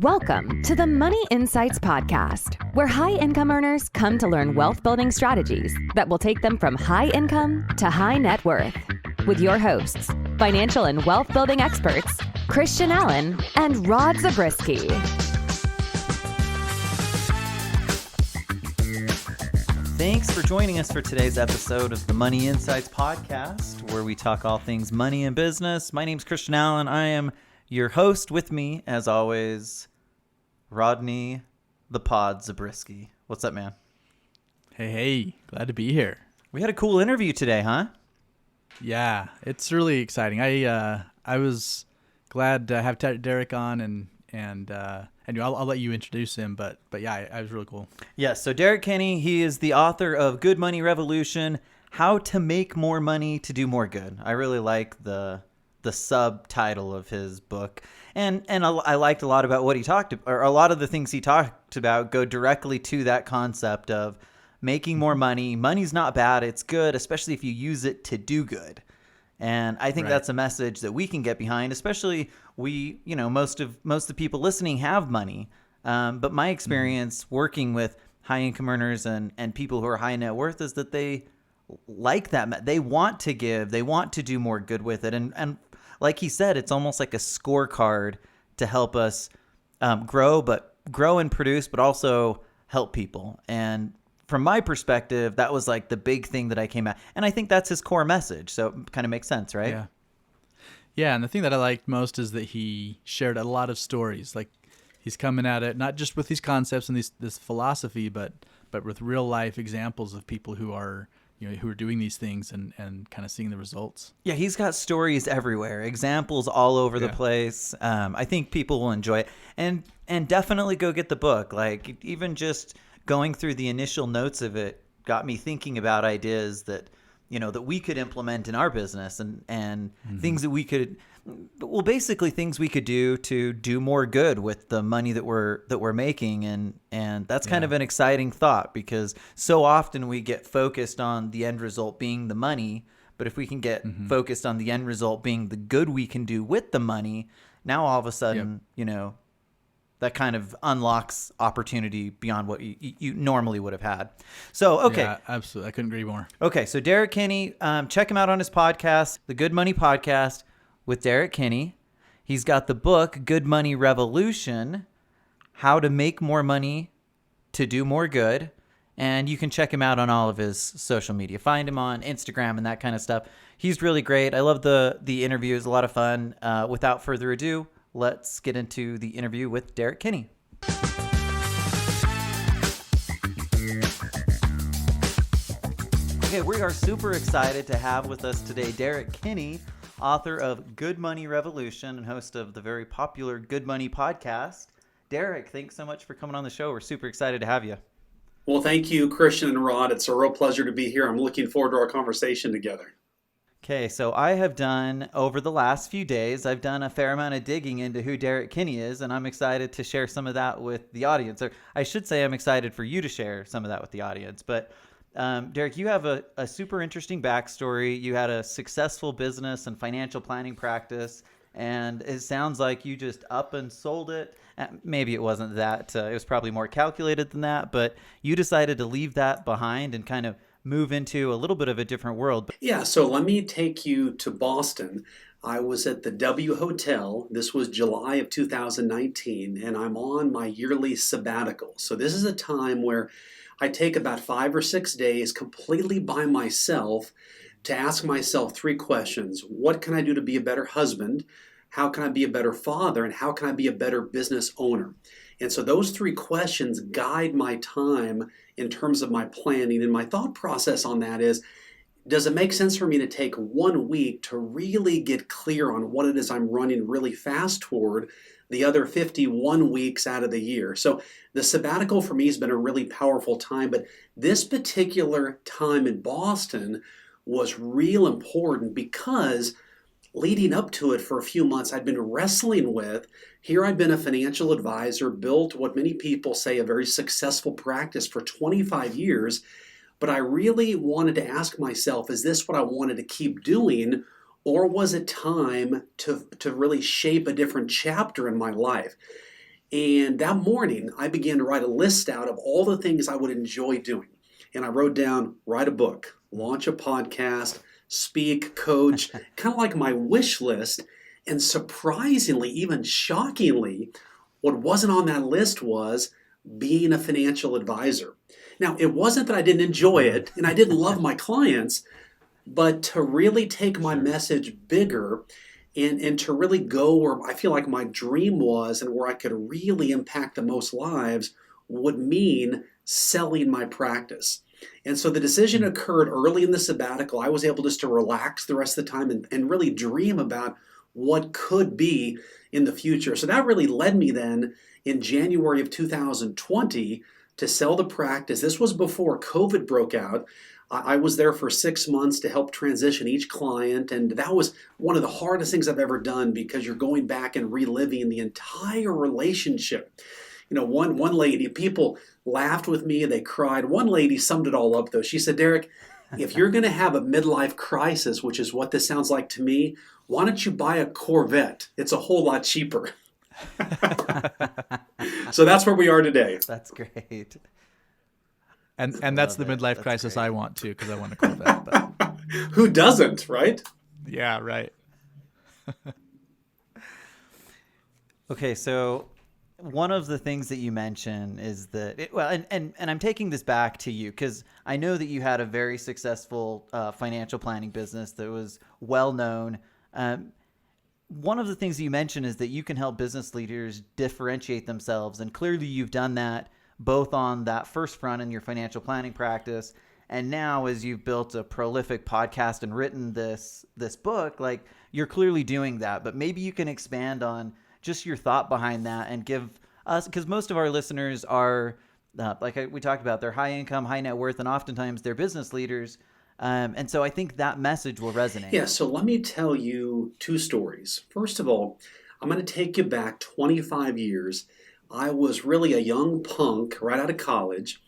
Welcome to the Money Insights Podcast, where high-income earners come to learn wealth-building strategies that will take them from high income to high net worth. With your hosts, financial and wealth-building experts, Christian Allen and Rod Zabriskie. Thanks for joining us for today's episode of the Money Insights Podcast, where we talk all things money and business. My name's Christian Allen. I am your host. With me, as always, Rodney the Pod Zabriskie. What's up, man? Hey, glad to be here. We had a cool interview today, huh? Yeah, it's really exciting. I was glad to have Derrick on, and I'll let you introduce him, but yeah, it was really cool. Yeah, so Derrick Kinney, he is the author of Good Money Revolution: How to Make More Money to Do More Good. I really like the subtitle of his book, and I liked a lot about what he talked about, or a lot of the things he talked about go directly to that concept of making more money. Money's not bad, it's good, especially if you use it to do good. And I think that's a message that we can get behind, especially most of the people listening have money. But my experience working with high income earners and people who are high net worth is that they like that. They want to give, they want to do more good with it. And like he said, it's almost like a scorecard to help us grow and produce, but also help people. And from my perspective, that was like the big thing that I came at. And I think that's his core message. So it kind of makes sense, right? Yeah. Yeah. And the thing that I liked most is that he shared a lot of stories. Like he's coming at it, not just with these concepts and this philosophy, but with real life examples of people who are doing these things and kind of seeing the results. Yeah. He's got stories everywhere, examples all over the place. I think people will enjoy it, and definitely go get the book. Like even just going through the initial notes of it got me thinking about ideas that we could implement in our business and things that we could, things we could do to do more good with the money that we're making. And that's kind of an exciting thought, because so often we get focused on the end result being the money. But if we can get focused on the end result being the good we can do with the money, now all of a sudden, that kind of unlocks opportunity beyond what you normally would have had. So, okay. Yeah, absolutely. I couldn't agree more. Okay, so Derrick Kinney, check him out on his podcast, the Good Money Podcast with Derrick Kinney. He's got the book, Good Money Revolution: How to Make More Money to Do More Good. And you can check him out on all of his social media. Find him on Instagram and that kind of stuff. He's really great. I love the interview. It was a lot of fun. Without further ado, let's get into the interview with Derrick Kinney. Okay, we are super excited to have with us today Derrick Kinney, author of Good Money Revolution and host of the very popular Good Money Podcast. Derrick, thanks so much for coming on the show. We're super excited to have you. Well, thank you, Christian and Rod. It's a real pleasure to be here. I'm looking forward to our conversation together. Okay, so I have done, over the last few days, I've done a fair amount of digging into who Derrick Kinney is, and I'm excited to share some of that with the audience. Or I should say I'm excited for you to share some of that with the audience. But Derrick, you have a super interesting backstory. You had a successful business and financial planning practice, and it sounds like you just up and sold it. Maybe it wasn't that. It was probably more calculated than that, but you decided to leave that behind and kind of move into a little bit of a different world. Yeah, so let me take you to Boston. I was at the W Hotel. This was July of 2019, and I'm on my yearly sabbatical. So this is a time where I take about 5 or 6 days completely by myself to ask myself 3 questions. What can I do to be a better husband? How can I be a better father? And how can I be a better business owner? And so those 3 questions guide my time in terms of my planning. And my thought process on that is, does it make sense for me to take 1 week to really get clear on what it is I'm running really fast toward the other 51 weeks out of the year? So the sabbatical for me has been a really powerful time, but this particular time in Boston was real important because leading up to it for a few months, I'd been wrestling with, here I'd been a financial advisor, built what many people say a very successful practice for 25 years, but I really wanted to ask myself, is this what I wanted to keep doing, or was it time to really shape a different chapter in my life? And that morning, I began to write a list out of all the things I would enjoy doing. And I wrote down, write a book, launch a podcast, speak, coach, kind of like my wish list. And surprisingly, even shockingly, what wasn't on that list was being a financial advisor. Now, it wasn't that I didn't enjoy it and I didn't love my clients, but to really take my message bigger and to really go where I feel like my dream was and where I could really impact the most lives would mean selling my practice. And so the decision occurred early in the sabbatical. I was able just to relax the rest of the time and really dream about what could be in the future. So that really led me then in January of 2020 to sell the practice. This was before COVID broke out. I was there for 6 months to help transition each client, and that was one of the hardest things I've ever done because you're going back and reliving the entire relationship. You know, one lady, people laughed with me, they cried. One lady summed it all up though. She said, Derrick, if you're going to have a midlife crisis, which is what this sounds like to me, why don't you buy a Corvette? It's a whole lot cheaper. So that's where we are today. That's great. And that's the midlife That's crisis great. I want too, because I want to call that. But Who doesn't, right? yeah, right. Okay, so one of the things that you mentioned is that, and I'm taking this back to you because I know that you had a very successful financial planning business that was well known. One of the things that you mentioned is that you can help business leaders differentiate themselves, and clearly you've done that both on that first front in your financial planning practice, and now as you've built a prolific podcast and written this book, like you're clearly doing that. But maybe you can expand on just your thought behind that and give us, because most of our listeners are, we talked about, they're high income, high net worth, and oftentimes they're business leaders. And so I think that message will resonate. Yeah, so let me tell you two stories. First of all, I'm going to take you back 25 years. I was really a young punk right out of college,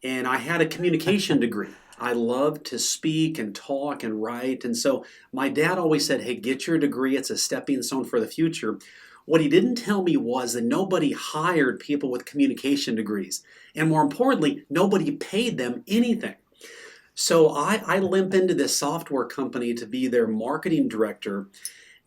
and I had a communication degree. I loved to speak and talk and write, and so my dad always said, hey, get your degree. It's a stepping stone for the future. What he didn't tell me was that nobody hired people with communication degrees, and more importantly, nobody paid them anything. So I limp into this software company to be their marketing director.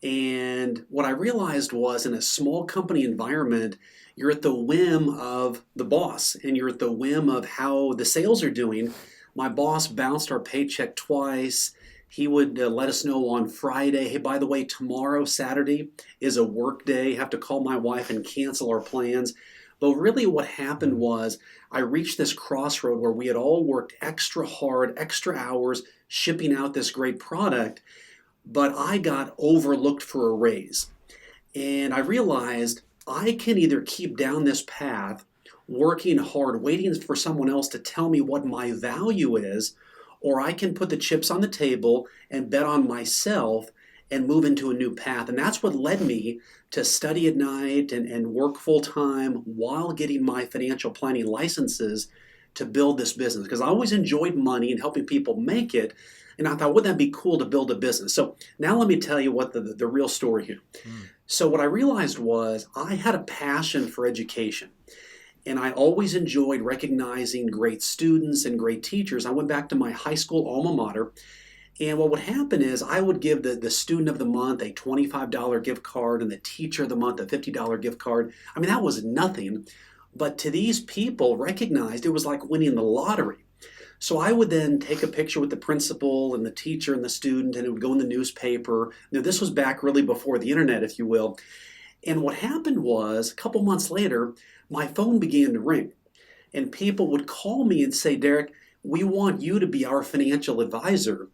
And what I realized was in a small company environment, you're at the whim of the boss and you're at the whim of how the sales are doing. My boss bounced our paycheck twice. He would let us know on Friday, hey, by the way, tomorrow, Saturday, is a work day. Have to call my wife and cancel our plans. But really what happened was I reached this crossroad where we had all worked extra hard, extra hours, shipping out this great product, but I got overlooked for a raise. And I realized I can either keep down this path, working hard, waiting for someone else to tell me what my value is, or I can put the chips on the table and bet on myself and move into a new path. And that's what led me to study at night and work full time while getting my financial planning licenses to build this business. Because I always enjoyed money and helping people make it. And I thought, wouldn't that be cool to build a business? So now let me tell you what the real story here. So what I realized was I had a passion for education. And I always enjoyed recognizing great students and great teachers. I went back to my high school alma mater. And what would happen is I would give the student of the month a $25 gift card and the teacher of the month a $50 gift card. I mean, that was nothing. But to these people, recognized it was like winning the lottery. So I would then take a picture with the principal and the teacher and the student, and it would go in the newspaper. Now, this was back really before the internet, if you will. And what happened was, a couple months later, my phone began to ring. And people would call me and say, Derrick, we want you to be our financial advisor.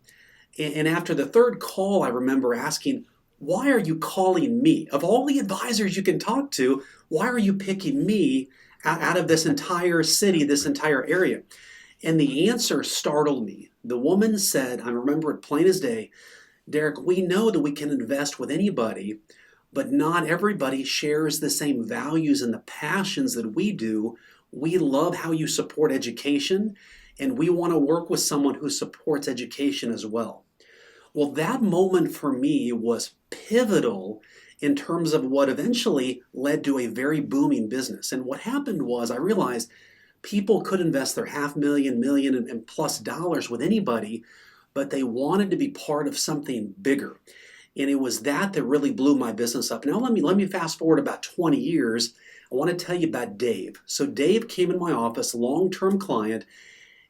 And after the third call, I remember asking, why are you calling me? Of all the advisors you can talk to, why are you picking me out of this entire city, this entire area? And the answer startled me. The woman said, I remember it plain as day, Derrick, we know that we can invest with anybody, but not everybody shares the same values and the passions that we do. We love how you support education, and we want to work with someone who supports education as well. Well, that moment for me was pivotal in terms of what eventually led to a very booming business. And what happened was I realized people could invest their $500,000, million, and plus dollars with anybody, but they wanted to be part of something bigger. And it was that really blew my business up. Now let me fast forward about 20 years. I want to tell you about Dave. So Dave came in my office, long-term client,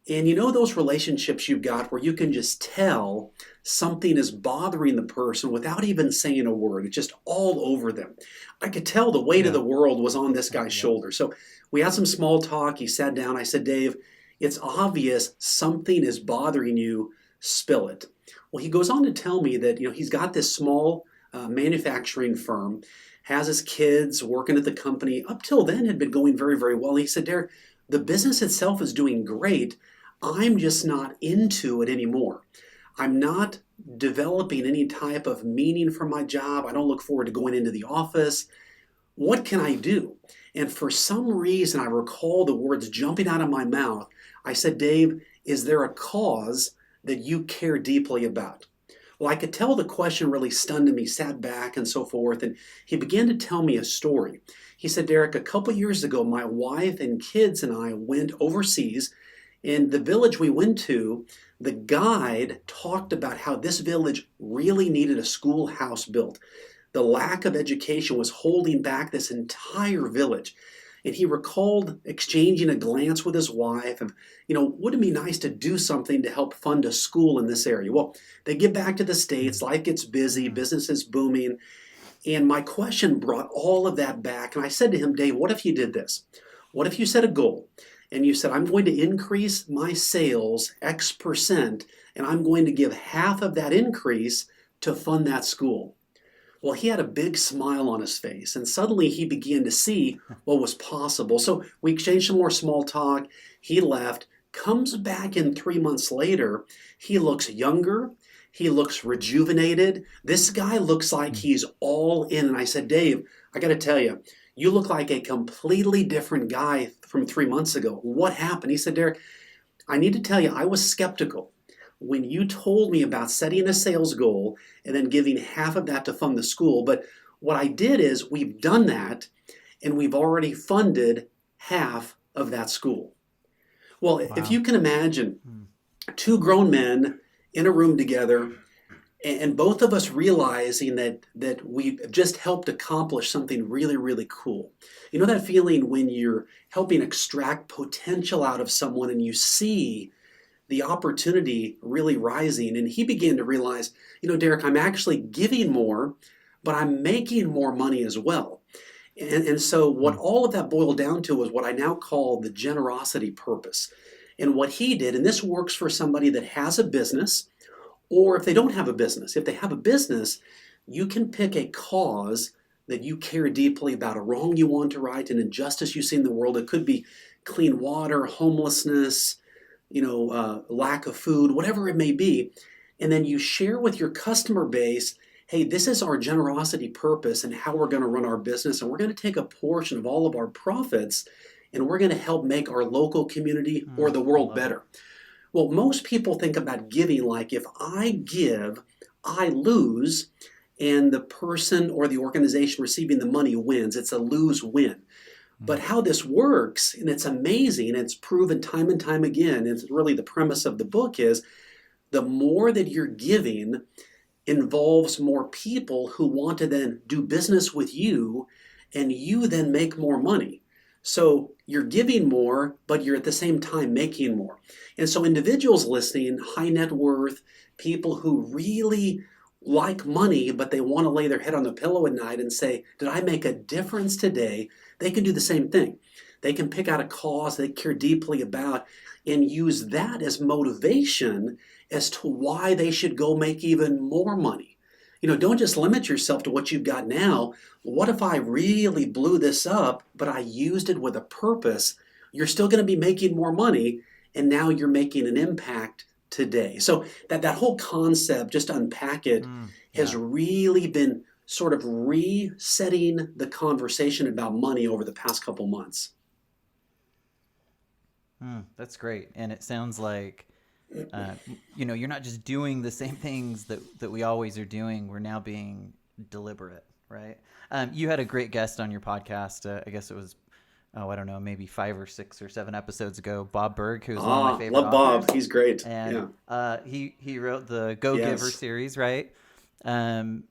and you know those relationships you've got where you can just tell something is bothering the person without even saying a word. It's just all over them. I could tell the weight of the world was on this guy's shoulder. So we had some small talk. He sat down. I said, Dave, it's obvious something is bothering you. Spill it. Well, he goes on to tell me that he's got this small manufacturing firm, has his kids working at the company. Up till then had been going very, very well. He said, Derrick, the business itself is doing great. I'm just not into it anymore. I'm not developing any type of meaning for my job. I don't look forward to going into the office. What can I do? And for some reason, I recall the words jumping out of my mouth. I said, Dave, is there a cause that you care deeply about? Well, I could tell the question really stunned him. He sat back and so forth, and he began to tell me a story. He said, Derrick, a couple years ago, my wife and kids and I went overseas. In the village we went to, the guide talked about how this village really needed a schoolhouse built. The lack of education was holding back this entire village. And he recalled exchanging a glance with his wife of, wouldn't it be nice to do something to help fund a school in this area? Well, they get back to the States, life gets busy, business is booming. And my question brought all of that back. And I said to him, Dave, what if you did this? What if you set a goal and you said, I'm going to increase my sales X%, and I'm going to give half of that increase to fund that school? Well, he had a big smile on his face, and suddenly he began to see what was possible. So we exchanged some more small talk. He left, comes back in 3 months later. He looks younger. He looks rejuvenated. This guy looks like he's all in. And I said, Dave, I got to tell you, you look like a completely different guy from 3 months ago. What happened? He said, Derrick, I need to tell you, I was skeptical when you told me about setting a sales goal and then giving half of that to fund the school. But what I did is we've done that, and we've already funded half of that school. Well, if you can imagine two grown men in a room together, and both of us realizing that we just helped accomplish something really, really cool. You know that feeling when you're helping extract potential out of someone and you see the opportunity really rising? And he began to realize, Derrick, I'm actually giving more, but I'm making more money as well. And so what all of that boiled down to was what I now call the generosity purpose. And what he did, and this works for somebody that has a business, or if they don't have a business. If they have a business, you can pick a cause that you care deeply about, a wrong you want to right, an injustice you see in the world. It could be clean water, homelessness, lack of food, whatever it may be. And then you share with your customer base, hey, this is our generosity purpose and how we're going to run our business. And we're going to take a portion of all of our profits and we're going to help make our local community or the world better. Well, most people think about giving like if I give, I lose, and the person or the organization receiving the money wins. It's a lose-win. But how this works, and it's amazing, it's proven time and time again, it's really the premise of the book is the more that you're giving involves more people who want to then do business with you, and you then make more money. So you're giving more, but you're at the same time making more. And so individuals listening, high net worth, people who really like money, but they want to lay their head on the pillow at night and say, did I make a difference today? They can do the same thing. They can pick out a cause they care deeply about and use that as motivation as to why they should go make even more money. Don't just limit yourself to what you've got now. What if I really blew this up, but I used it with a purpose? You're still going to be making more money, and now you're making an impact today. So that whole concept, just to unpack it, has really been sort of resetting the conversation about money over the past couple months. That's great. And it sounds like, you're not just doing the same things that we always are doing. We're now being deliberate, Right. You had a great guest on your podcast. I guess it was, I don't know, maybe 5 or 6 or 7 episodes ago. Bob Berg, who's one of my favorite love authors. Bob. He's great. And yeah. He wrote the Go Giver Yes. series, right? And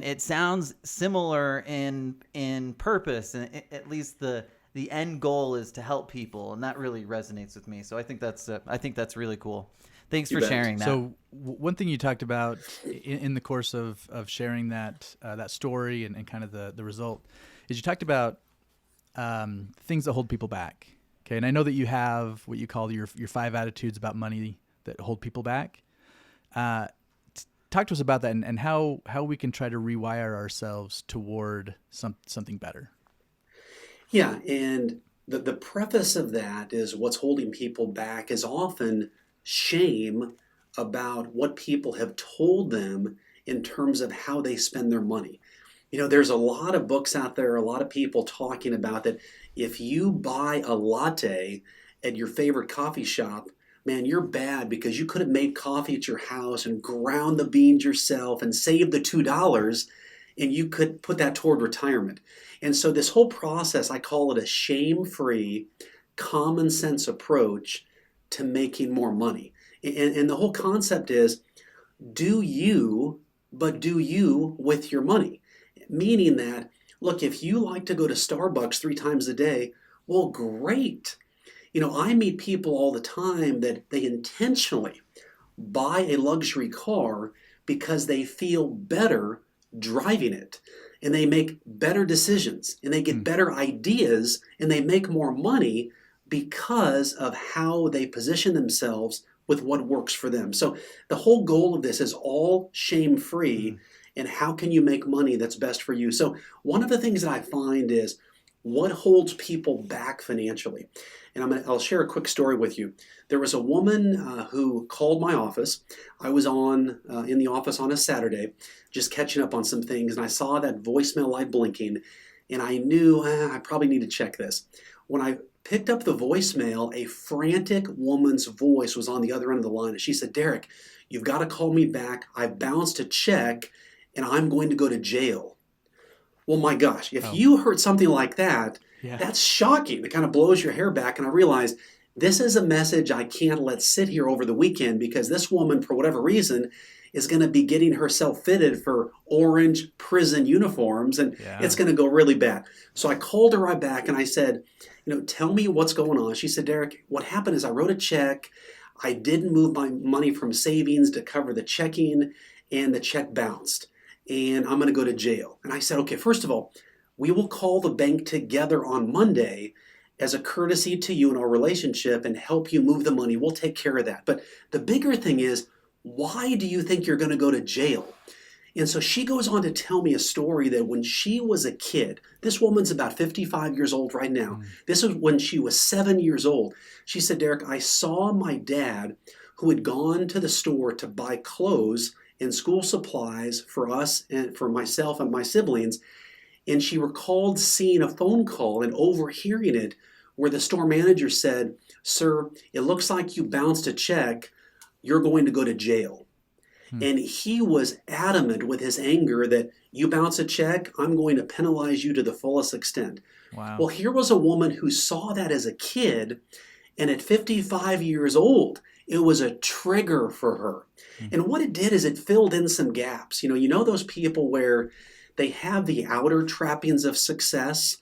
it sounds similar in purpose, and at least the end goal is to help people, and that really resonates with me. So I think that's really cool. Thanks for sharing that. So one thing you talked about in the course of sharing that story and kind of the result is you talked about things that hold people back. Okay, and I know that you have what you call your 5 attitudes about money that hold people back. Talk to us about that and how we can try to rewire ourselves toward something better. Yeah, and the preface of that is what's holding people back is often shame about what people have told them in terms of how they spend their money. There's a lot of books out there, a lot of people talking about that if you buy a latte at your favorite coffee shop, man, you're bad because you could have made coffee at your house and ground the beans yourself and saved the $2, and you could put that toward retirement. And so this whole process, I call it a shame-free, common sense approach to making more money. And the whole concept is, do you with your money. Meaning that, look, if you like to go to Starbucks 3 times a day, well, great. I meet people all the time that they intentionally buy a luxury car because they feel better driving it, and they make better decisions, and they get better ideas, and they make more money because of how they position themselves with what works for them. So the whole goal of this is all shame-free, and how can you make money that's best for you? So one of the things that I find is what holds people back financially. And I'll share a quick story with you. There was a woman who called my office. I was in the office on a Saturday, just catching up on some things, and I saw that voicemail light blinking, and I knew I probably need to check this. When I picked up the voicemail, a frantic woman's voice was on the other end of the line, and she said, "Derrick, you've got to call me back. I bounced a check, and I'm going to go to jail." Well, my gosh, if you heard something like that, that's shocking. It kind of blows your hair back. And I realized this is a message I can't let sit here over the weekend, because this woman, for whatever reason, is going to be getting herself fitted for orange prison uniforms, and it's going to go really bad. So I called her right back and I said, tell me what's going on. She said, "Derrick, what happened is I wrote a check. I didn't move my money from savings to cover the checking, and the check bounced, and I'm going to go to jail." And I said, "Okay, first of all, we will call the bank together on Monday as a courtesy to you and our relationship and help you move the money. We'll take care of that. But the bigger thing is, why do you think you're going to go to jail?" And so she goes on to tell me a story that when she was a kid, this woman's about 55 years old right now. This was when she was 7 years old. She said, "Derrick, I saw my dad, who had gone to the store to buy clothes and school supplies for us and for myself and my siblings." And she recalled seeing a phone call and overhearing it where the store manager said, "Sir, it looks like you bounced a check. You're going to go to jail." And he was adamant with his anger that, "You bounce a check, I'm going to penalize you to the fullest extent." Wow. Well, here was a woman who saw that as a kid, and at 55 years old, it was a trigger for her. And what it did is it filled in some gaps. You know those people where they have the outer trappings of success,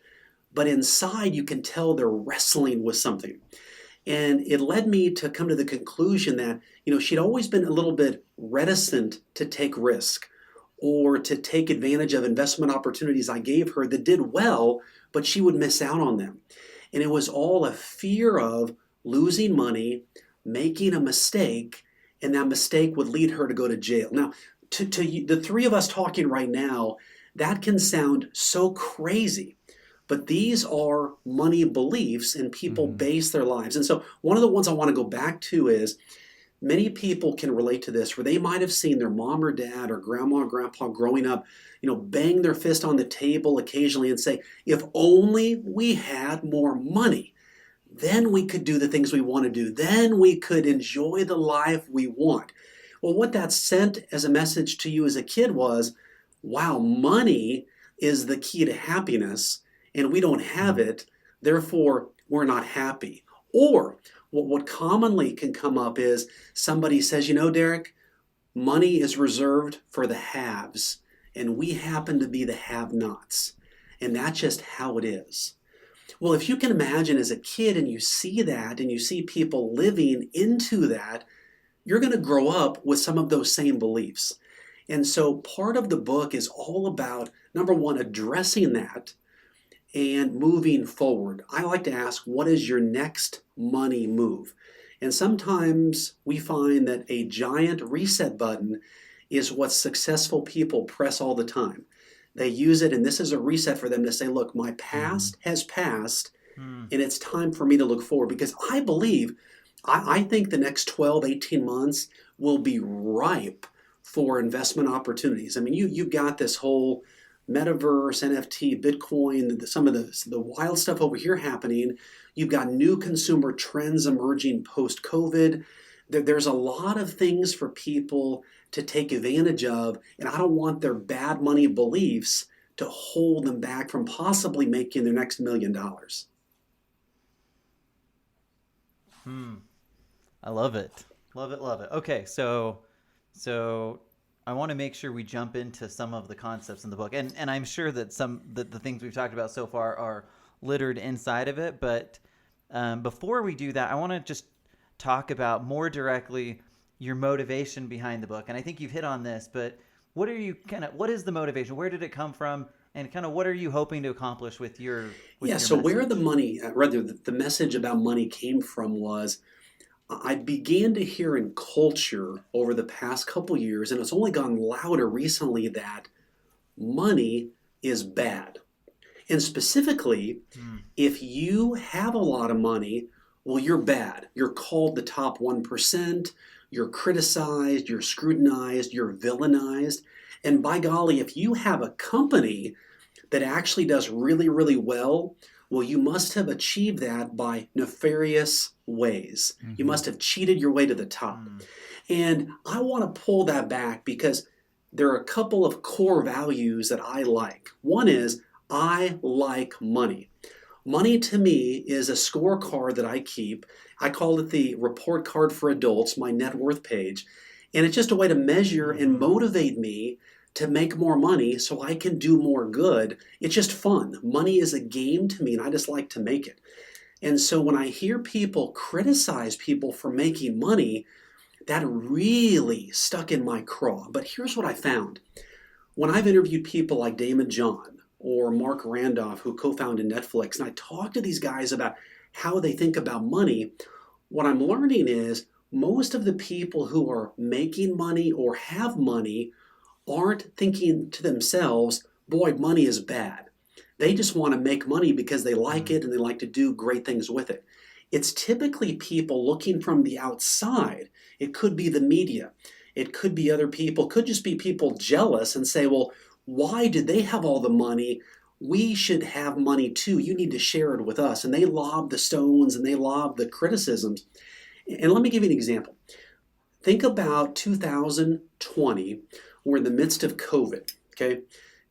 but inside you can tell they're wrestling with something. And it led me to come to the conclusion that, she'd always been a little bit reticent to take risk or to take advantage of investment opportunities I gave her that did well, but she would miss out on them. And it was all a fear of losing money, making a mistake, and that mistake would lead her to go to jail. Now, to the 3 of us talking right now, that can sound so crazy, but these are money beliefs, and people base their lives. And so one of the ones I want to go back to is, many people can relate to this, where they might have seen their mom or dad or grandma or grandpa growing up, bang their fist on the table occasionally and say, "If only we had more money, then we could do the things we want to do. Then we could enjoy the life we want." Well, what that sent as a message to you as a kid was, wow, money is the key to happiness, and we don't have it, therefore we're not happy. Or what commonly can come up is somebody says, Derrick, money is reserved for the haves, and we happen to be the have-nots. And that's just how it is. Well, if you can imagine as a kid and you see that and you see people living into that, you're going to grow up with some of those same beliefs. And so part of the book is all about, number one, addressing that and moving forward. I like to ask, what is your next money move? And sometimes we find that a giant reset button is what successful people press all the time. They use it, and this is a reset for them to say, look, my past has passed, and it's time for me to look forward. Because I believe, I think the next 12, 18 months will be ripe for investment opportunities. I mean, you've got this whole metaverse, NFT, Bitcoin, some of the wild stuff over here happening. You've got new consumer trends emerging post-COVID. There's a lot of things for people to take advantage of, and I don't want their bad money beliefs to hold them back from possibly making their next $1 million. I love it. Love it, love it. Okay, so I want to make sure we jump into some of the concepts in the book. And I'm sure that the things we've talked about so far are littered inside of it, but before we do that, I want to just talk about more directly your motivation behind the book. And I think you've hit on this, but what is the motivation? Where did it come from? And kind of what are you hoping to accomplish with your so message? Where the money, rather the message about money came from was, I began to hear in culture over the past couple years, and it's only gone louder recently, that money is bad. And specifically, if you have a lot of money, well, you're bad. You're called the top 1%. You're criticized, you're scrutinized, you're villainized. And by golly, if you have a company that actually does really, really well, well, you must have achieved that by nefarious ways. You must have cheated your way to the top. And I want to pull that back because there are a couple of core values that I like. One is, I like money. Money to me is a scorecard that I keep. I call it the report card for adults, my net worth page. And it's just a way to measure and motivate me to make more money so I can do more good. It's just fun. Money is a game to me, and I just like to make it. And so when I hear people criticize people for making money, that really stuck in my craw. But here's what I found. When I've interviewed people like Damon John or Mark Randolph, who co-founded Netflix, and I talk to these guys about how they think about money, what I'm learning is most of the people who are making money or have money aren't thinking to themselves, boy, money is bad. They just want to make money because they like it and they like to do great things with it. It's typically people looking from the outside. It could be the media. It could be other people. It could just be people jealous and say, well, why did they have all the money? We should have money too. You need to share it with us. And they lob the stones and they lob the criticisms. And let me give you an example. Think about 2020. We're in the midst of COVID, okay?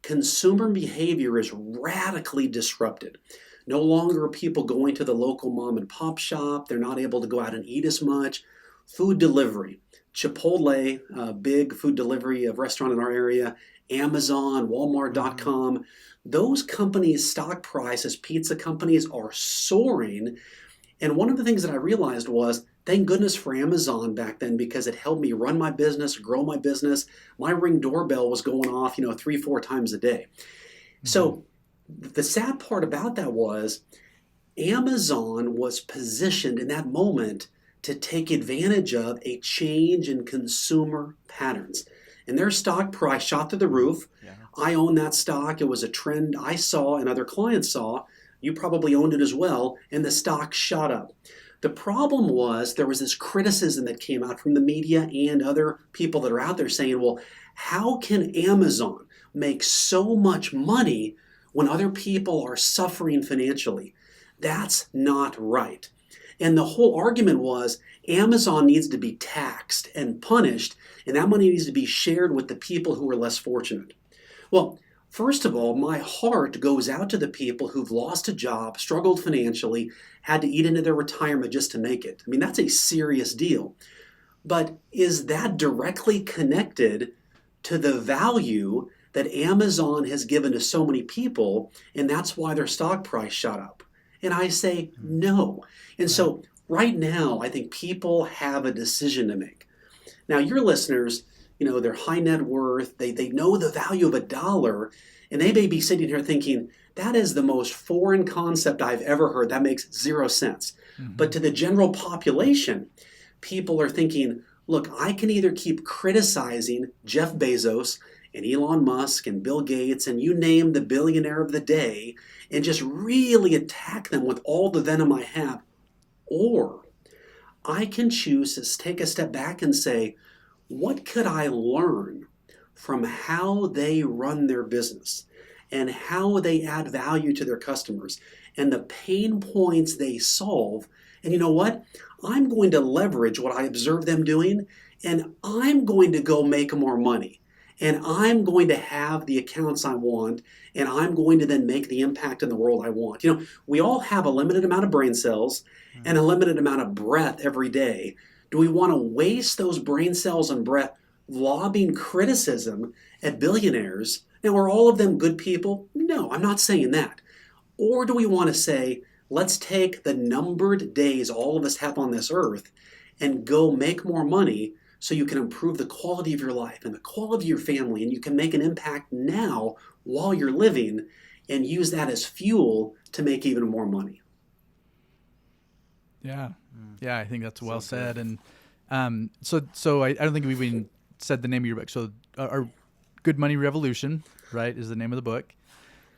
Consumer behavior is radically disrupted. No longer are people going to the local mom and pop shop. They're not able to go out and eat as much. Food delivery, Chipotle, a big food delivery of restaurant in our area, Amazon, Walmart.com, those companies' stock prices, pizza companies, are soaring. And one of the things that I realized was, thank goodness for Amazon back then, because it helped me run my business, grow my business. My Ring doorbell was going off, 3-4 times a day. So the sad part about that was Amazon was positioned in that moment to take advantage of a change in consumer patterns. And their stock price shot through the roof. Yeah. I own that stock. It was a trend I saw and other clients saw. You probably owned it as well. And the stock shot up. The problem was there was this criticism that came out from the media and other people that are out there saying, well, how can Amazon make so much money when other people are suffering financially? That's not right. And the whole argument was Amazon needs to be taxed and punished, and that money needs to be shared with the people who are less fortunate. Well, First of all, my heart goes out to the people who've lost a job, struggled financially, had to eat into their retirement just to make it. I mean, that's a serious deal. But is that directly connected to the value that Amazon has given to so many people, and that's why their stock price shot up? And I say no. And so right now, I think people have a decision to make. Now, your listeners, they're high net worth, they know the value of $1, and they may be sitting here thinking, that is the most foreign concept I've ever heard. That makes 0 sense. But to the general population, people are thinking, look, I can either keep criticizing Jeff Bezos and Elon Musk and Bill Gates and you name the billionaire of the day and just really attack them with all the venom I have, or I can choose to take a step back and say, what could I learn from how they run their business and how they add value to their customers and the pain points they solve? And you know what? I'm going to leverage what I observe them doing, and I'm going to go make more money. And I'm going to have the accounts I want, and I'm going to then make the impact in the world I want. We all have a limited amount of brain cells and a limited amount of breath every day. Do we want to waste those brain cells and breath lobbing criticism at billionaires? Now, are all of them good people? No, I'm not saying that. Or do we want to say, let's take the numbered days all of us have on this earth and go make more money so you can improve the quality of your life and the quality of your family, and you can make an impact now while you're living and use that as fuel to make even more money. Yeah. Yeah, I think that's well said. And so I don't think we've even said the name of your book. So our Good Money Revolution, right, is the name of the book.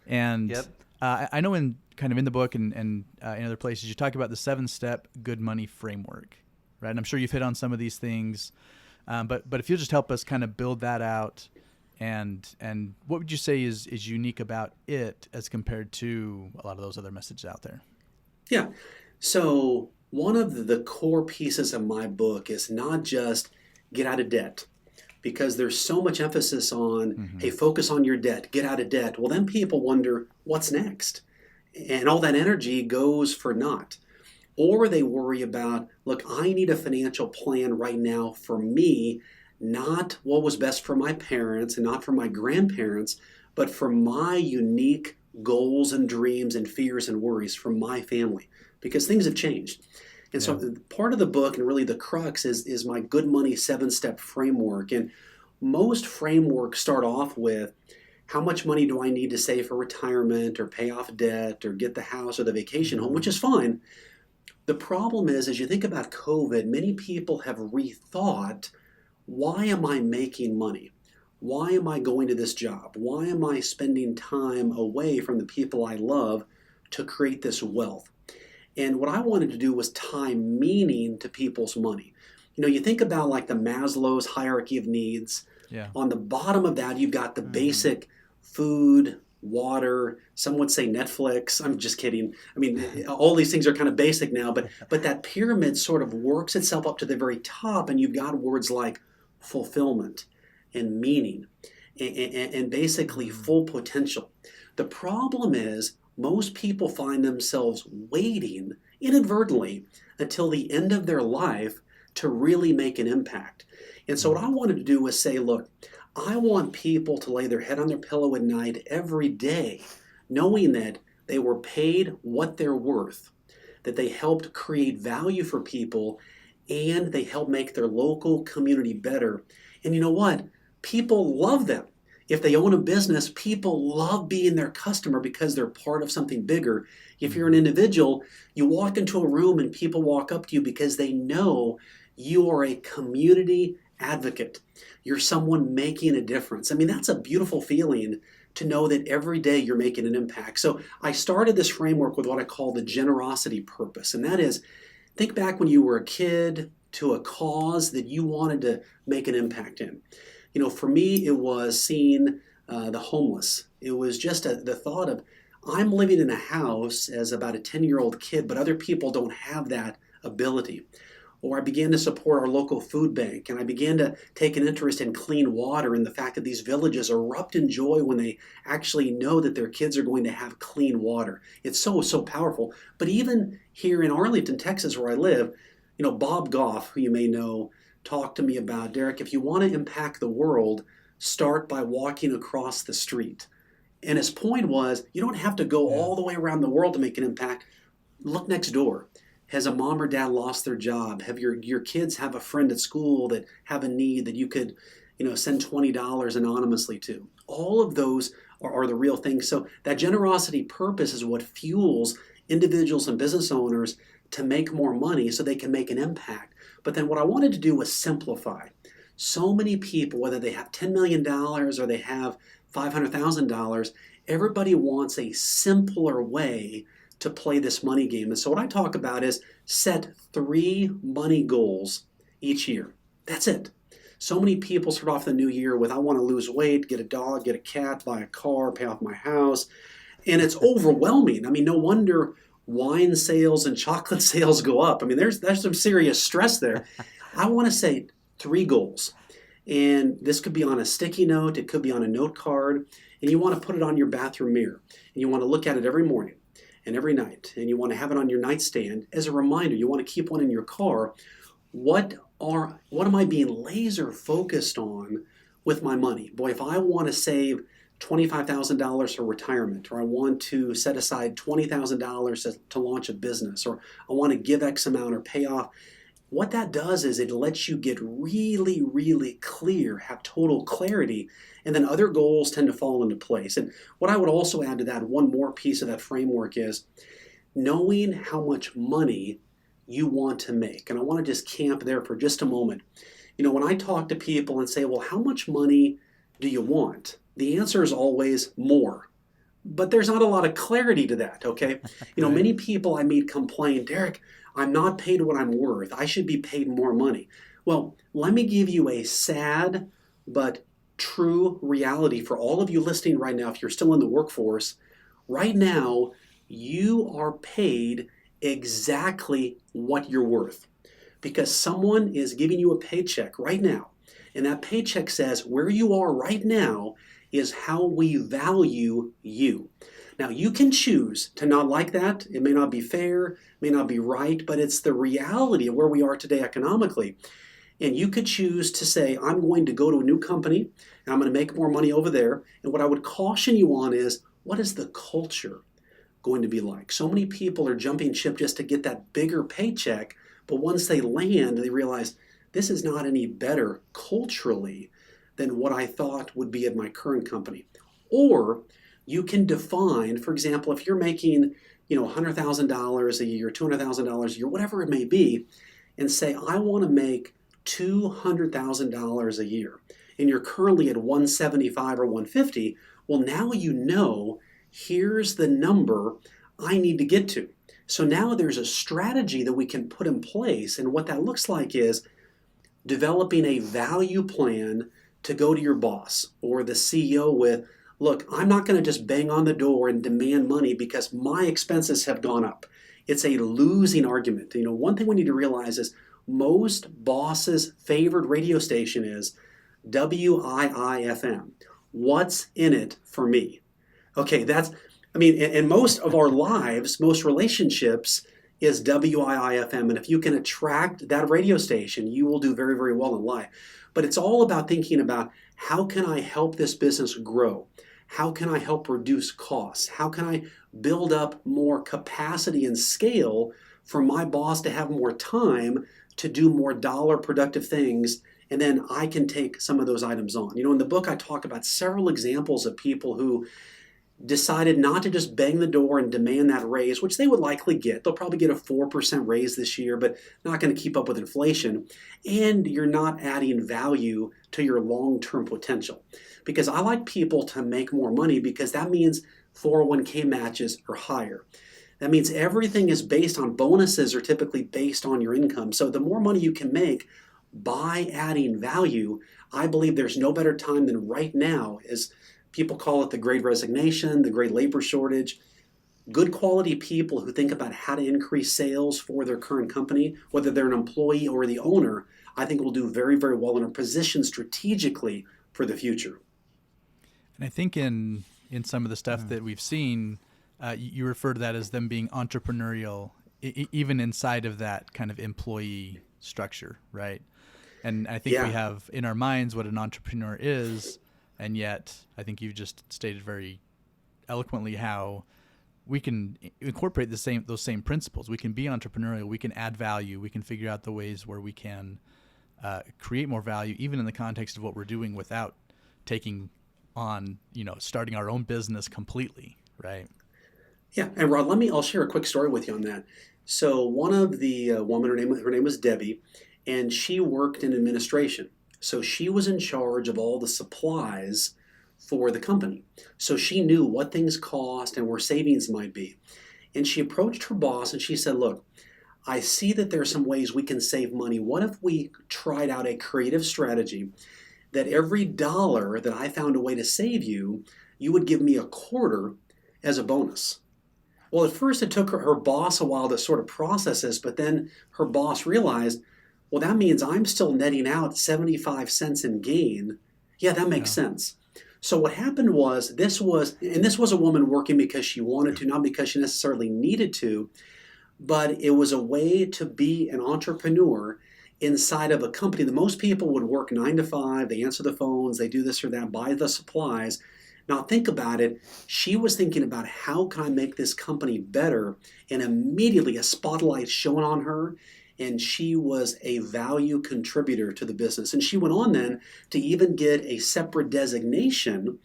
And I know in the book and in other places, you talk about the 7-step good money framework, right? And I'm sure you've hit on some of these things, but if you'll just help us kind of build that out, and what would you say is unique about it as compared to a lot of those other messages out there? Yeah. So one of the core pieces of my book is not just get out of debt, because there's so much emphasis on, hey, focus on your debt, get out of debt. Well, then people wonder, what's next? And all that energy goes for naught. Or they worry about, look, I need a financial plan right now for me, not what was best for my parents and not for my grandparents, but for my unique goals and dreams and fears and worries for my family, because things have changed. And so part of the book, and really the crux, is my Good Money 7-step framework. And most frameworks start off with, how much money do I need to save for retirement or pay off debt or get the house or the vacation home, which is fine. The problem is, as you think about COVID, many people have rethought, why am I making money? Why am I going to this job? Why am I spending time away from the people I love to create this wealth? And what I wanted to do was tie meaning to people's money. You think about like the Maslow's hierarchy of needs. Yeah. On the bottom of that, you've got the basic food, water, some would say Netflix. I'm just kidding. I mean, all these things are kind of basic now, but that pyramid sort of works itself up to the very top, and you've got words like fulfillment and meaning and basically full potential. The problem is, most people find themselves waiting inadvertently until the end of their life to really make an impact. And so what I wanted to do was say, look, I want people to lay their head on their pillow at night every day, knowing that they were paid what they're worth, that they helped create value for people, and they helped make their local community better. And you know what? People love them. If they own a business, people love being their customer because they're part of something bigger. If you're an individual, you walk into a room and people walk up to you because they know you are a community advocate. You're someone making a difference. I mean, that's a beautiful feeling to know that every day you're making an impact. So I started this framework with what I call the generosity purpose. And that is, think back when you were a kid to a cause that you wanted to make an impact in. For me, it was seeing the homeless. It was just the thought of, I'm living in a house as about a 10-year-old kid, but other people don't have that ability. Or I began to support our local food bank, and I began to take an interest in clean water and the fact that these villages erupt in joy when they actually know that their kids are going to have clean water. It's so powerful. But even here in Arlington, Texas, where I live, Bob Goff, who you may know, talked to me about, Derrick, if you want to impact the world, start by walking across the street. And his point was, you don't have to go all the way around the world to make an impact. Look next door. Has a mom or dad lost their job? Have your kids have a friend at school that have a need that you could, send $20 anonymously to? All of those are the real things. So that generosity purpose is what fuels individuals and business owners to make more money so they can make an impact. But then what I wanted to do was simplify. So many people, whether they have $10 million or they have $500,000, everybody wants a simpler way to play this money game. And so what I talk about is set 3 money goals each year. That's it. So many people start off the new year with, I want to lose weight, get a dog, get a cat, buy a car, pay off my house. And it's overwhelming. I mean, no wonder wine sales and chocolate sales go up. I mean, there's some serious stress there. I want to say 3 goals. And this could be on a sticky note. It could be on a note card. And you want to put it on your bathroom mirror. And you want to look at it every morning and every night, and you want to have it on your nightstand as a reminder. You want to keep one in your car. What am I being laser focused on with my money? Boy, if I want to save $25,000 for retirement, or I want to set aside $20,000 to launch a business, or I want to give X amount or pay off, what that does is it lets you get really, really clear, have total clarity, and then other goals tend to fall into place. And what I would also add to that, one more piece of that framework, is knowing how much money you want to make. And I want to just camp there for just a moment. When I talk to people and say, well, how much money do you want? The answer is always more. But there's not a lot of clarity to that, okay? Many people I meet complain, Derrick, I'm not paid what I'm worth. I should be paid more money. Well, let me give you a sad but true reality for all of you listening right now. If you're still in the workforce, right now, you are paid exactly what you're worth, because someone is giving you a paycheck right now. And that paycheck says where you are right now is how we value you. Now, you can choose to not like that. It may not be fair, may not be right, but it's the reality of where we are today economically. And you could choose to say, I'm going to go to a new company and I'm going to make more money over there. And what I would caution you on is, what is the culture going to be like? So many people are jumping ship just to get that bigger paycheck, but once they land, they realize this is not any better culturally than what I thought would be at my current company. Or you can define, for example, if you're making $100,000 a year, $200,000 a year, whatever it may be, and say, I want to make $200,000 a year, and you're currently at 175 or 150, well, now here's the number I need to get to. So now there's a strategy that we can put in place, and what that looks like is developing a value plan to go to your boss or the CEO with, look, I'm not going to just bang on the door and demand money because my expenses have gone up. It's a losing argument. One thing we need to realize is most bosses' favorite radio station is WIIFM. What's in it for me? Okay, and most of our lives, most relationships is WIIFM. And if you can attract that radio station, you will do very, very well in life. But it's all about thinking about, how can I help this business grow? How can I help reduce costs? How can I build up more capacity and scale for my boss to have more time to do more dollar productive things? And then I can take some of those items on. In the book, I talk about several examples of people who decided not to just bang the door and demand that raise, which they would likely get. They'll probably get a 4% raise this year, but not going to keep up with inflation. And you're not adding value to your long-term potential. Because I like people to make more money, because that means 401k matches are higher. That means everything is based on bonuses, are typically based on your income. So the more money you can make by adding value, I believe there's no better time than right now. As people call it the great resignation, the great labor shortage. good quality people who think about how to increase sales for their current company, whether they're an employee or the owner, I think will do very, very well and are positioned strategically for the future. And I think in some of the stuff that we've seen, you refer to that as them being entrepreneurial, even inside of that kind of employee structure, right? And I think we have in our minds what an entrepreneur is, and yet I think you've just stated very eloquently how we can incorporate those same principles. We can be entrepreneurial. We can add value. We can figure out the ways where we can create more value, even in the context of what we're doing, without taking on, starting our own business completely, right? Yeah, and Rod, I'll share a quick story with you on that. So one of the woman, her name was Debbie, and she worked in administration. So she was in charge of all the supplies for the company. So she knew what things cost and where savings might be. And she approached her boss and she said, look, I see that there are some ways we can save money. What if we tried out a creative strategy that every dollar that I found a way to save you, you would give me a quarter as a bonus? Well, at first it took her boss a while to sort of process this, but then her boss realized, well, that means I'm still netting out 75 cents in gain. Yeah, that makes sense. So what happened was this was a woman working because she wanted to, not because she necessarily needed to, but it was a way to be an entrepreneur inside of a company that most people would work 9 to 5, they answer the phones, they do this or that, buy the supplies. Now think about it, she was thinking about how can I make this company better, and immediately a spotlight shone on her, and she was a value contributor to the business. And she went on then to even get a separate designation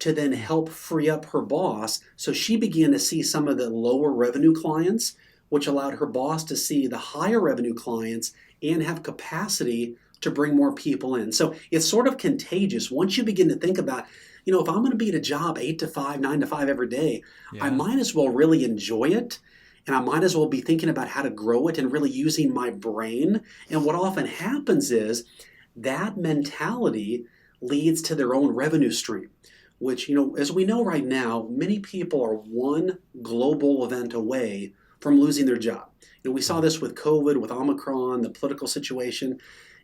to then help free up her boss. So she began to see some of the lower revenue clients, which allowed her boss to see the higher revenue clients and have capacity to bring more people in. So it's sort of contagious. Once you begin to think about, if I'm going to be at a job 8 to 5, 9 to 5 every day, I might as well really enjoy it. And I might as well be thinking about how to grow it and really using my brain. And what often happens is that mentality leads to their own revenue stream, which, as we know right now, many people are one global event away from losing their job. We saw this with COVID, with Omicron, the political situation.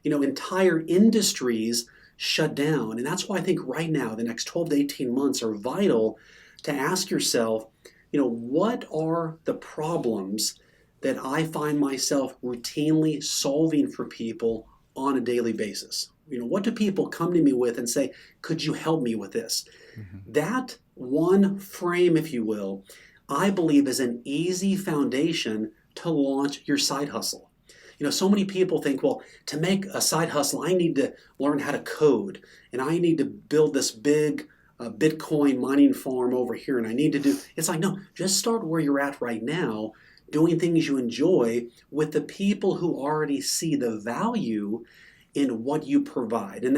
Entire industries shut down. And that's why I think right now, the next 12 to 18 months are vital to ask yourself, what are the problems that I find myself routinely solving for people on a daily basis? What do people come to me with and say, could you help me with this? Mm-hmm. That one frame, if you will, I believe is an easy foundation to launch your side hustle. So many people think, well, to make a side hustle, I need to learn how to code, and I need to build this big Bitcoin mining farm over here, and I need to do, it's like, no, just start where you're at right now, doing things you enjoy with the people who already see the value in what you provide. And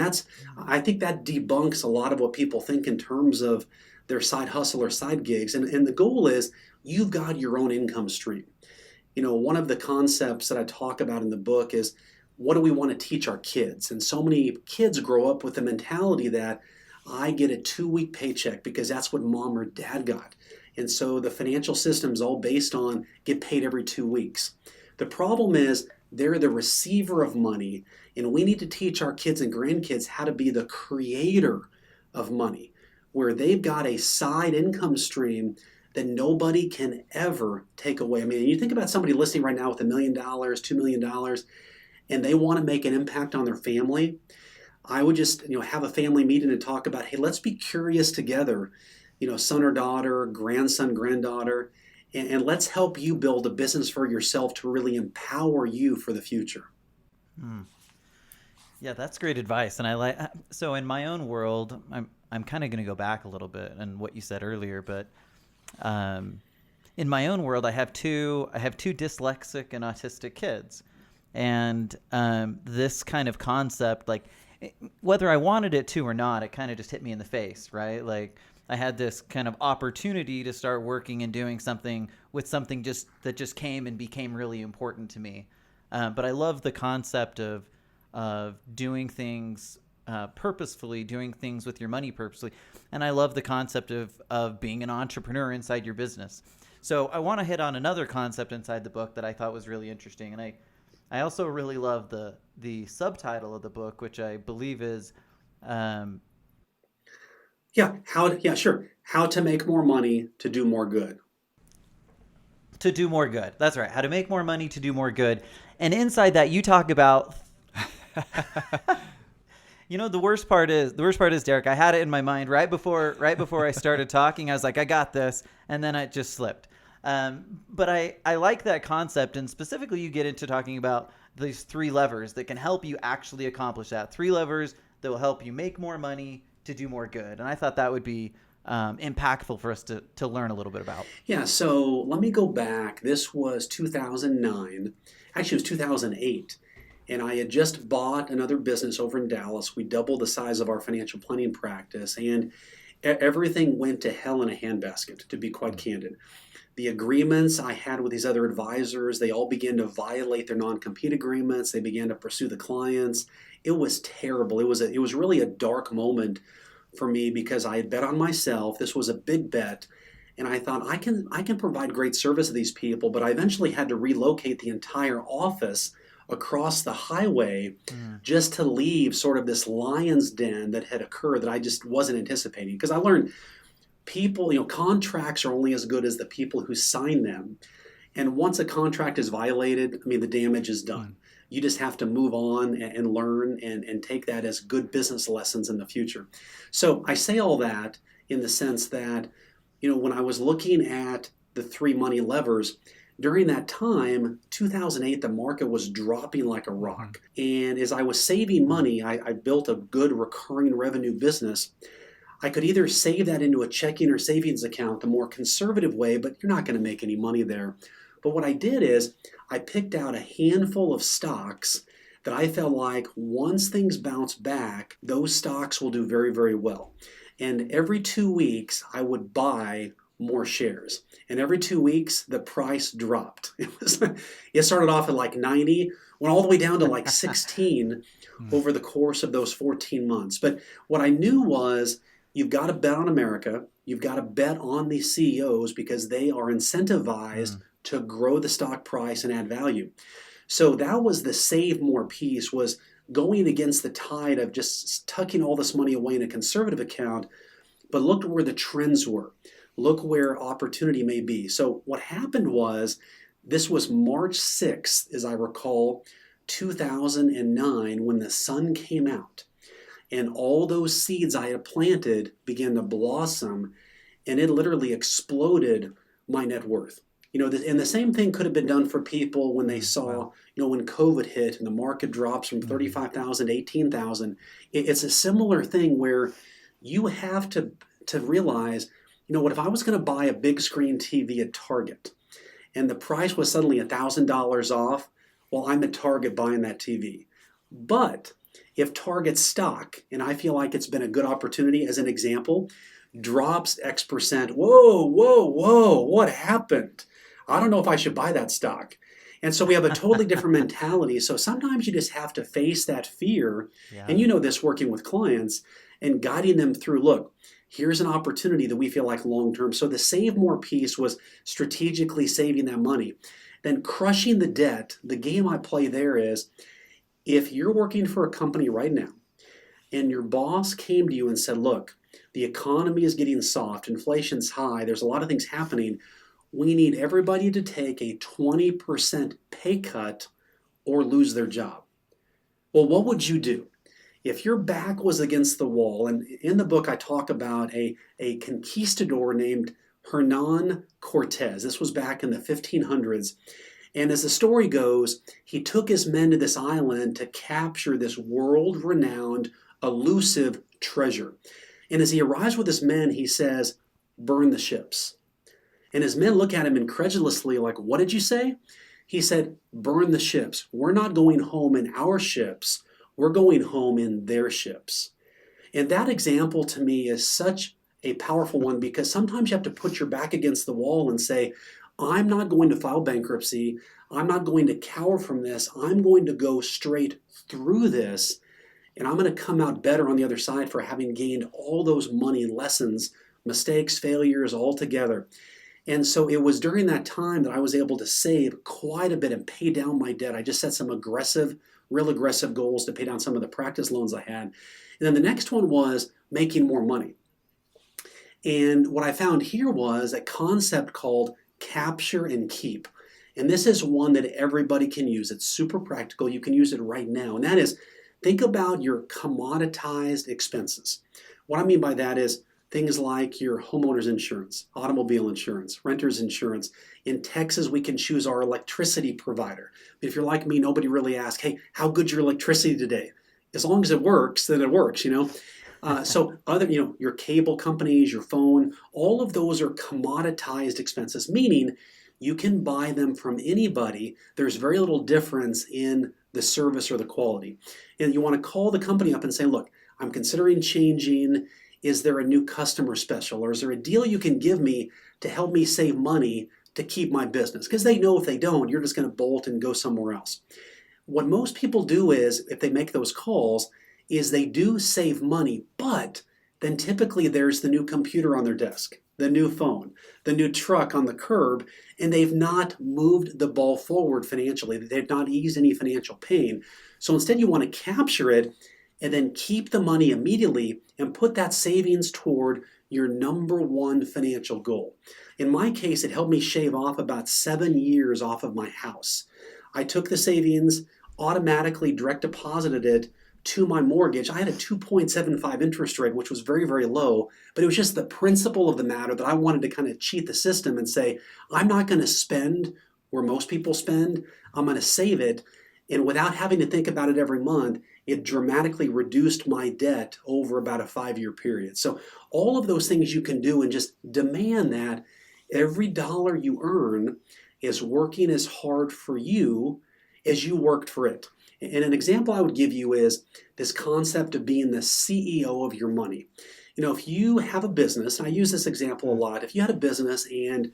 I think that debunks a lot of what people think in terms of their side hustle or side gigs. And the goal is you've got your own income stream. One of the concepts that I talk about in the book is, what do we want to teach our kids? And so many kids grow up with the mentality that I get a 2-week paycheck because that's what mom or dad got. And so the financial system is all based on get paid every 2 weeks. The problem is they're the receiver of money, and we need to teach our kids and grandkids how to be the creator of money, where they've got a side income stream that nobody can ever take away. I mean, you think about somebody listening right now with $1 million, $2 million, and they want to make an impact on their family. I would just, have a family meeting and talk about, hey, let's be curious together, son or daughter, grandson, granddaughter, and let's help you build a business for yourself to really empower you for the future. Yeah, that's great advice. And so in my own world, I'm kind of going to go back a little bit and what you said earlier, but in my own world, I have two dyslexic and autistic kids, and this kind of concept, like whether I wanted it to or not, it kind of just hit me in the face, right? Like I had this kind of opportunity to start working and doing something with something that just came and became really important to me. But I love the concept of doing things purposefully, doing things with your money purposefully. And I love the concept of being an entrepreneur inside your business. So I want to hit on another concept inside the book that I thought was really interesting, and I also really love the subtitle of the book, which I believe is Sure. How to make more money to do more good. to do more good. That's right. How to make more money to do more good. And inside that, you talk about. The worst part is, Derrick, I had it in my mind right before I started talking. I was like, I got this, and then it just slipped. But I like that concept, and specifically you get into talking about these 3 levers that can help you actually accomplish that. 3 levers that will help you make more money to do more good. And I thought that would be impactful for us to learn a little bit about. Yeah, so let me go back. This was 2009. Actually, it was 2008. And I had just bought another business over in Dallas. We doubled the size of our financial planning practice, and everything went to hell in a handbasket, to be quite candid. The agreements I had with these other advisors, they all began to violate their non-compete agreements. They began to pursue the clients. It was terrible. It was really a dark moment for me because I had bet on myself. This was a big bet. And I thought, I can provide great service to these people, but I eventually had to relocate the entire office across the highway just to leave sort of this lion's den that had occurred that I just wasn't anticipating. Because I learned people, contracts are only as good as the people who sign them. And once a contract is violated, the damage is done. You just have to move on and learn and take that as good business lessons in the future. So I say all that in the sense that, when I was looking at the 3 money levers, during that time, 2008, the market was dropping like a rock. And as I was saving money, I built a good recurring revenue business. I could either save that into a checking or savings account the more conservative way, but you're not going to make any money there. But what I did is I picked out a handful of stocks that I felt like once things bounce back, those stocks will do very, very well. And every 2 weeks, I would buy more shares. And every 2 weeks, the price dropped. It started off at like 90, went all the way down to like 16 over the course of those 14 months. But what I knew was you've got to bet on America. You've got to bet on these CEOs because they are incentivized to grow the stock price and add value. So that was the save more piece, was going against the tide of just tucking all this money away in a conservative account. But look at where the trends were. Look where opportunity may be. So what happened was, this was March 6th, as I recall, 2009, when the sun came out. And all those seeds I had planted began to blossom, and it literally exploded my net worth. And the same thing could have been done for people when they saw, when COVID hit and the market drops from 35,000 to 18,000. It's a similar thing where you have to realize, if I was going to buy a big screen TV at Target and the price was suddenly $1,000 off, well, I'm at Target buying that TV. But if Target stock, and I feel like it's been a good opportunity as an example, drops X percent, whoa, what happened? I don't know if I should buy that stock. And so we have a totally different mentality. So sometimes you just have to face that fear. Yeah. And this working with clients and guiding them through, look, here's an opportunity that we feel like long-term. So the save more piece was strategically saving that money. Then crushing the debt, the game I play there is, if you're working for a company right now and your boss came to you and said, look, the economy is getting soft, inflation's high, there's a lot of things happening, we need everybody to take a 20% pay cut or lose their job. Well, what would you do? If your back was against the wall, and in the book I talk about a conquistador named Hernan Cortez. This was back in the 1500s. And as the story goes, he took his men to this island to capture this world-renowned, elusive treasure. And as he arrives with his men, he says, burn the ships. And his men look at him incredulously like, what did you say? He said, burn the ships. We're not going home in our ships. We're going home in their ships. And that example to me is such a powerful one, because sometimes you have to put your back against the wall and say, I'm not going to file bankruptcy. I'm not going to cower from this. I'm going to go straight through this, and I'm going to come out better on the other side for having gained all those money lessons, mistakes, failures all together. And so it was during that time that I was able to save quite a bit and pay down my debt. I just set some real aggressive goals to pay down some of the practice loans I had. And then the next one was making more money. And what I found here was a concept called capture and keep. And this is one that everybody can use. It's super practical. You can use it right now. And that is, think about your commoditized expenses. What I mean by that is things like your homeowner's insurance, automobile insurance, renter's insurance. In Texas, we can choose our electricity provider. If you're like me, nobody really asks, hey, how good's your electricity today? As long as it works, then it works, So other, your cable companies, your phone, all of those are commoditized expenses, meaning you can buy them from anybody. There's very little difference in the service or the quality. And you want to call the company up and say, look, I'm considering changing. Is there a new customer special, or is there a deal you can give me to help me save money to keep my business? Because they know if they don't, you're just going to bolt and go somewhere else. What most people do is, if they make those calls, is they do save money, but then typically there's the new computer on their desk, the new phone, the new truck on the curb, and they've not moved the ball forward financially. They've not eased any financial pain. So instead you want to capture it and then keep the money immediately and put that savings toward your number one financial goal. In my case, it helped me shave off about 7 years off of my house. I took the savings, automatically direct deposited it to my mortgage. I had a 2.75 interest rate, which was very, very low, but it was just the principle of the matter that I wanted to kind of cheat the system and say, I'm not going to spend where most people spend. I'm going to save it. And without having to think about it every month, it dramatically reduced my debt over about a 5-year period. So all of those things you can do, and just demand that every dollar you earn is working as hard for you as you worked for it. And an example I would give you is this concept of being the CEO of your money. If you have a business, and I use this example a lot, if you had a business and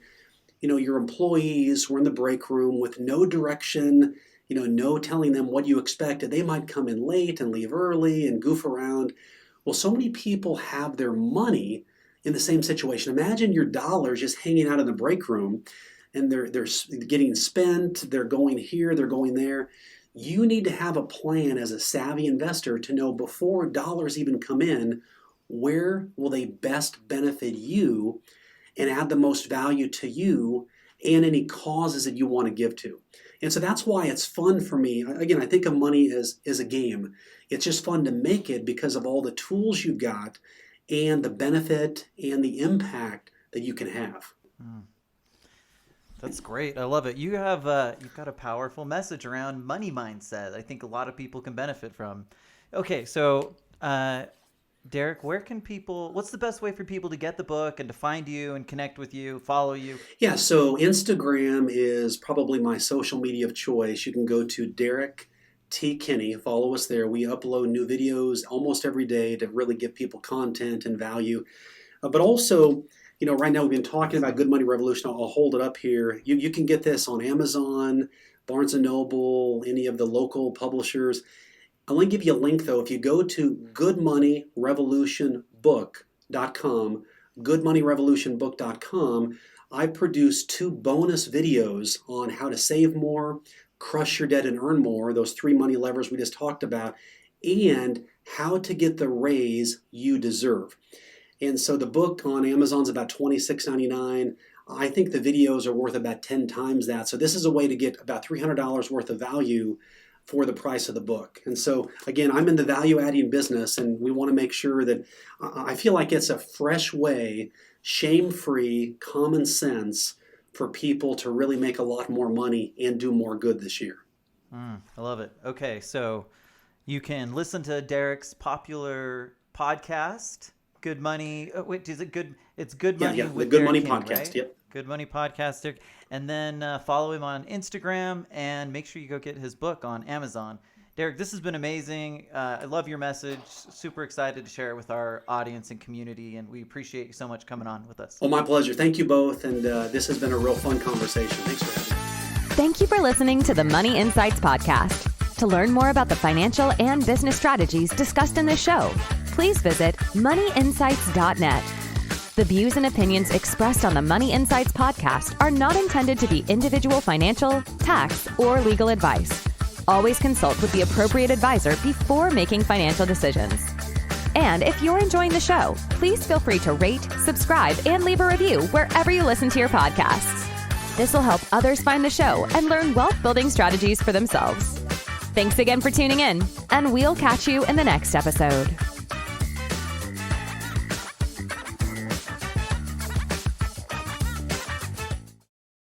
your employees were in the break room with no direction, no telling them what you expected, they might come in late and leave early and goof around. Well, so many people have their money in the same situation. Imagine your dollars just hanging out in the break room, and they're getting spent, they're going here, they're going there. You need to have a plan as a savvy investor to know before dollars even come in, where will they best benefit you and add the most value to you and any causes that you want to give to. And so that's why it's fun for me. Again, I think of money as a game. It's just fun to make it because of all the tools you've got and the benefit and the impact that you can have. That's great. I love it. You've got a powerful message around money mindset. I think a lot of people can benefit from. Okay, so Derrick, what's the best way for people to get the book and to find you and connect with you, follow you? Yeah, so Instagram is probably my social media of choice. You can go to Derrick T. Kinney, follow us there. We upload new videos almost every day to really give people content and value. But also, right now we've been talking about Good Money Revolution. I'll hold it up here. You can get this on Amazon, Barnes & Noble, any of the local publishers. I'll only give you a link, though. If you go to goodmoneyrevolutionbook.com, goodmoneyrevolutionbook.com, I produced 2 bonus videos on how to save more, crush your debt and earn more, those 3 money levers we just talked about, and how to get the raise you deserve. And so the book on Amazon is about $26.99. I think the videos are worth about 10 times that. So this is a way to get about $300 worth of value for the price of the book. And so, again, I'm in the value-adding business, and we want to make sure that I feel like it's a fresh way, shame-free, common sense for people to really make a lot more money and do more good this year. I love it. Okay, so you can listen to Derrick's popular podcast, Good Money. Is it good? It's Good Money. Yeah, with the Good Derrick Money Kinney, podcast. Right? Yep. Good Money podcast, Derrick. And then follow him on Instagram and make sure you go get his book on Amazon. Derrick, this has been amazing. I love your message. Super excited to share it with our audience and community, and we appreciate you so much coming on with us. Oh, my pleasure. Thank you both, and this has been a real fun conversation. Thanks for having me. Thank you for listening to the Money Insights Podcast. To learn more about the financial and business strategies discussed in this show, please visit moneyinsights.net. The views and opinions expressed on the Money Insights podcast are not intended to be individual financial, tax, or legal advice. Always consult with the appropriate advisor before making financial decisions. And if you're enjoying the show, please feel free to rate, subscribe, and leave a review wherever you listen to your podcasts. This will help others find the show and learn wealth building strategies for themselves. Thanks again for tuning in, and we'll catch you in the next episode.